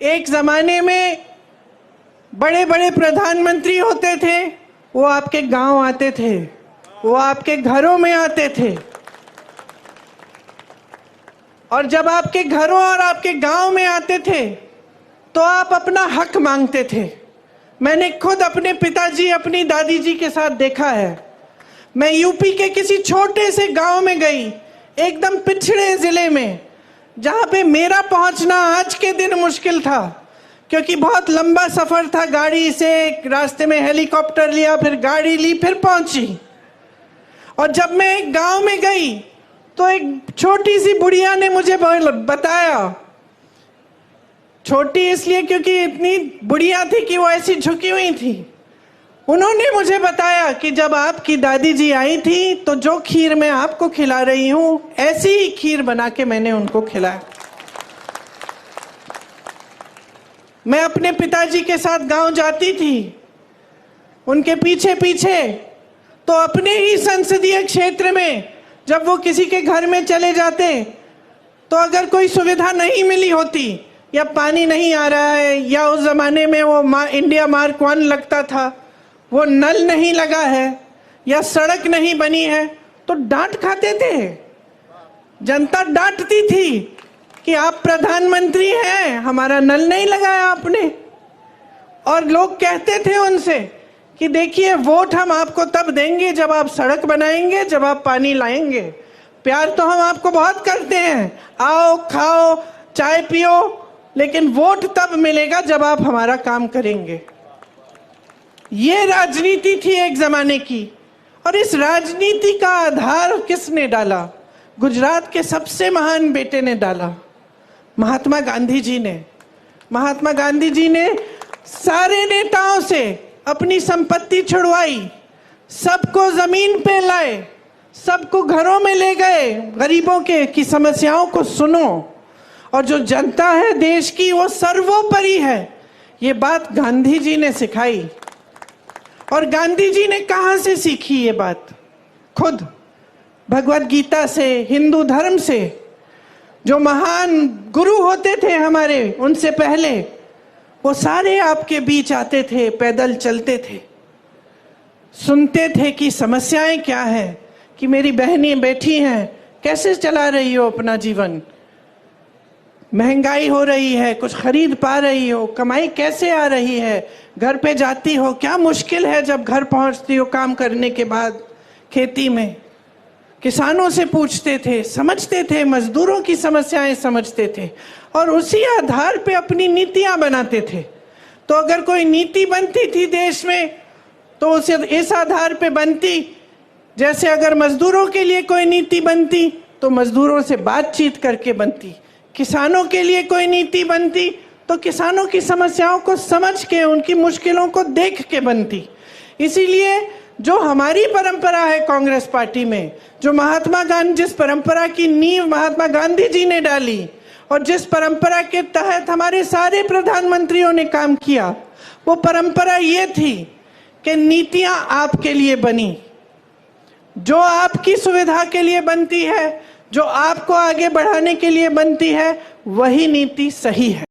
एक जमाने में बड़े बड़े प्रधानमंत्री होते थे, वो आपके गांव आते थे, वो आपके घरों में आते थे, और जब आपके घरों और आपके गांव में आते थे तो आप अपना हक मांगते थे। मैंने खुद अपने पिताजी, अपनी दादी जी के साथ देखा है। मैं यूपी के किसी छोटे से गांव में गई, एकदम पिछड़े जिले में, जहां पे मेरा पहुंचना आज के दिन मुश्किल था, क्योंकि बहुत लंबा सफर था गाड़ी से। रास्ते में हेलीकॉप्टर लिया, फिर गाड़ी ली, फिर पहुंची। और जब मैं एक गांव में गई तो एक छोटी सी बुढ़िया ने मुझे बताया, छोटी इसलिए क्योंकि इतनी बुढ़िया थी कि वो ऐसी झुकी हुई थी। उन्होंने मुझे बताया कि जब आपकी दादी जी आई थी तो जो खीर मैं आपको खिला रही हूं, ऐसी ही खीर बना के मैंने उनको खिलाया। मैं अपने पिताजी के साथ गांव जाती थी, उनके पीछे पीछे, तो अपने ही संसदीय क्षेत्र में जब वो किसी के घर में चले जाते तो अगर कोई सुविधा नहीं मिली होती, या पानी नहीं आ रहा है, या उस जमाने में वो इंडिया मार्क 1 लगता था, वो नल नहीं लगा है, या सड़क नहीं बनी है, तो डांट खाते थे। जनता डांटती थी कि आप प्रधानमंत्री हैं, हमारा नल नहीं लगाया आपने। और लोग कहते थे उनसे कि देखिए, वोट हम आपको तब देंगे जब आप सड़क बनाएंगे, जब आप पानी लाएंगे। प्यार तो हम आपको बहुत करते हैं, आओ खाओ चाय पियो, लेकिन वोट तब मिलेगा जब आप हमारा काम करेंगे। ये राजनीति थी एक जमाने की। और इस राजनीति का आधार किसने डाला? गुजरात के सबसे महान बेटे ने डाला, महात्मा गांधी जी ने। महात्मा गांधी जी ने सारे नेताओं से अपनी संपत्ति छुड़वाई, सबको जमीन पे लाए, सबको घरों में ले गए, गरीबों के की समस्याओं को सुनो, और जो जनता है देश की वो सर्वोपरि है। ये बात गांधी जी ने सिखाई। और गांधी जी ने कहां से सीखी ये बात? खुद भगवत गीता से, हिंदू धर्म से। जो महान गुरु होते थे हमारे, उनसे पहले वो सारे आपके बीच आते थे, पैदल चलते थे, सुनते थे कि समस्याएं क्या हैं, कि मेरी बहनें बैठी हैं, कैसे चला रही हो अपना जीवन, महंगाई हो रही है, कुछ खरीद पा रही हो, कमाई कैसे आ रही है, घर पे जाती हो, क्या मुश्किल है जब घर पहुंचती हो काम करने के बाद खेती में। किसानों से पूछते थे, समझते थे, मजदूरों की समस्याएं समझते थे, और उसी आधार पे अपनी नीतियां बनाते थे। तो अगर कोई नीति बनती थी देश में तो उसे इस आधार पे बनती, जैसे अगर मजदूरों के लिए कोई नीति बनती तो मजदूरों से बातचीत करके बनती, किसानों के लिए कोई नीति बनती तो किसानों की समस्याओं को समझ के, उनकी मुश्किलों को देख के बनती। इसीलिए जो हमारी परंपरा है कांग्रेस पार्टी में, जो महात्मा गांधी, जिस परंपरा की नींव महात्मा गांधी जी ने डाली और जिस परंपरा के तहत हमारे सारे प्रधानमंत्रियों ने काम किया, वो परंपरा ये थी कि नीतियां आपके लिए बनी, जो आपकी सुविधा के लिए बनती है, जो आपको आगे बढ़ाने के लिए बनती है, वही नीति सही है।